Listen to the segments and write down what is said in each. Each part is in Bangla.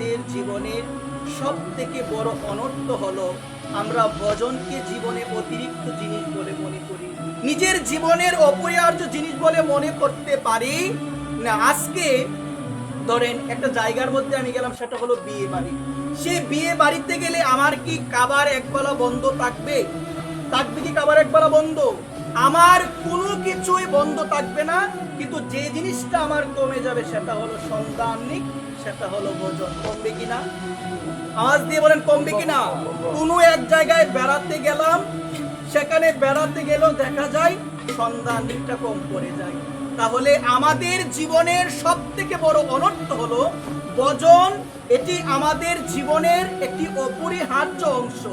আমাদের জীবনের সব থেকে বড় অনর্থ হলো আমরা ভজনকে জীবনে অতিরিক্ত জিনিস বলে মনে করি, নিজের জীবনের অপরিহার্য জিনিস বলে মনে করতে পারি না। আজকে ধরেন একটা জায়গার মধ্যে আমি গেলাম, সেটা হলো বিয়ে বাড়ি। সেই বিয়ে বাড়িতে গেলে আমার কি কাবার একবেলা বন্ধ থাকবে? থাকবে কি কাবার একবেলা বন্ধ? আমার কোনো কিছুই বন্ধ থাকবে না, কিন্তু যে জিনিসটা আমার কমে যাবে সেটা হলো সন্ধানিক, সেটা হলো ভোজন। কমবে কিনা? আওয়াজ দিয়ে বলেন কমবে কিনা? কোনো এক জায়গায় বেড়াতে গেলাম, সেখানে বেড়াতে গেলেও দেখা যায় সন্ধানিকটা কম পড়ে যায়। তাহলে আমাদের জীবনের সব থেকে বড় অনর্থ হলো ভজন। এটি আমাদের জীবনের একটি অপরিহার্য অংশ,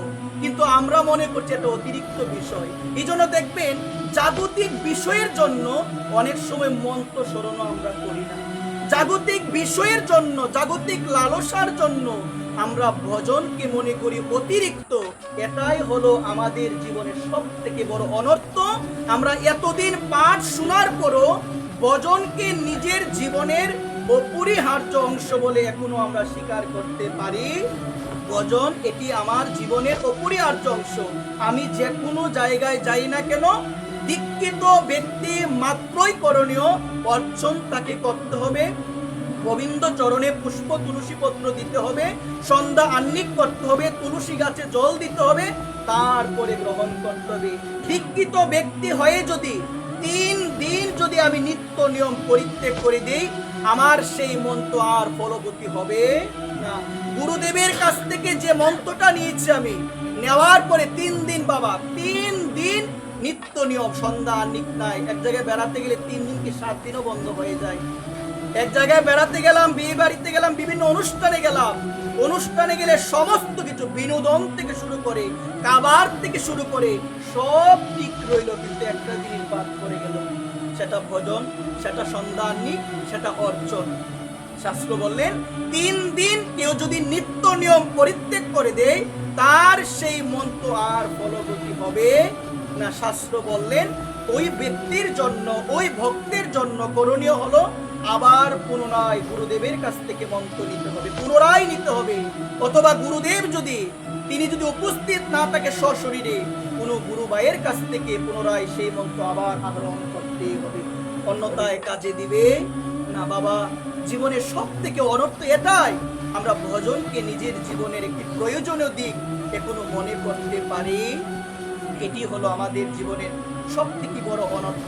কিন্তু আমরা মনে করছি এটা অতিরিক্ত বিষয়। এই জন্য দেখবেন জাগতিক বিষয়ের জন্য অনেক সময় মন্ত্র স্মরণ আমরা করি না। জাগতিক বিষয়ের জন্য, জাগতিক লালসার জন্য আমরা ভজনকে মনে করি অতিরিক্ত। এটাই হলো আমাদের জীবনের সব থেকে বড় অনর্থ। আমরা এতদিন পাঠ শোনার পরও ভজনকে নিজের জীবনের অপরিহার্য অংশ বলে এখনো আমরা স্বীকার করতে পারি। ভজন এটি আমার জীবনের অপরিহার্য অংশ। আমি যে কোনো জায়গায় যাই না কেন, দীক্ষিত ব্যক্তি মাত্রই করণীয় অর্চন তাকে করতে হবে, গোবিন্দ চরণে পুষ্প তুলসী পত্র দিতে হবে, সন্ধ্যা আহ্নিক করতে হবে, তুলসী গাছে জল দিতে হবে, তারপরে গ্রহণ করতে হবে। দীক্ষিত ব্যক্তি হয়ে যদি 3 দিন যদি আমি নিত্য নিয়ম পরিত্যাগ করে দেই, আমার সেই মন্ত্র আর ফলবতী হবে না। গুরুদেবের কাছ থেকে যে মন্ত্রটা নিয়েছি আমি, নেওয়ার পরে 3 দিন বাবা, 3 দিন নিত্য নিয়ম, সন্ধ্যা আহ্নিক নাই। এক জায়গায় বেড়াতে গেলে 3 দিন কি 7 দিনও বন্ধ হয়ে যায়। এক জায়গায় বেড়াতে গেলাম, বিয়ে বাড়িতে গেলাম, বিভিন্ন অনুষ্ঠানে গেলাম, অনুষ্ঠানে গেলে সমস্ত কিছু বিনোদন থেকে শুরু করে, খাবার থেকে শুরু করে সব ঠিক রইল, কিন্তু একটা জিনিস বাদ পড়ে গেল, সেটা ভজন, সেটা সন্ধানী, সেটা অর্চন। শাস্ত্র বললেন 3 দিন কেউ যদি নিত্য নিয়ম পরিত্যাগ করে দেয়, তার সেই মন্ত্র আর ফলবতী হবে না। শাস্ত্র বললেন ওই ব্যক্তির জন্য, ওই ভক্তের জন্য করণীয় হলো আবার পুনরায় গুরুদেবের কাছ থেকে মন্ত্র নিতে হবে, পুনরায় নিতে হবে। অথবা গুরুদেব তিনি যদি উপস্থিত না থাকে সশরীরে, কোনো গুরু ভাইয়ের কাছ থেকে পুনরায় সেই মন্ত্র আবার আহরণ করতে হবে, অন্যথায় কাজে দিবে না। বাবা, জীবনের সব থেকে অনর্থ এটাই, আমরা ভজনকে নিজের জীবনের একটি প্রয়োজনীয় দিক এখনো মনে করতে পারি। এটি হলো আমাদের জীবনের সব থেকে বড় অনর্থ।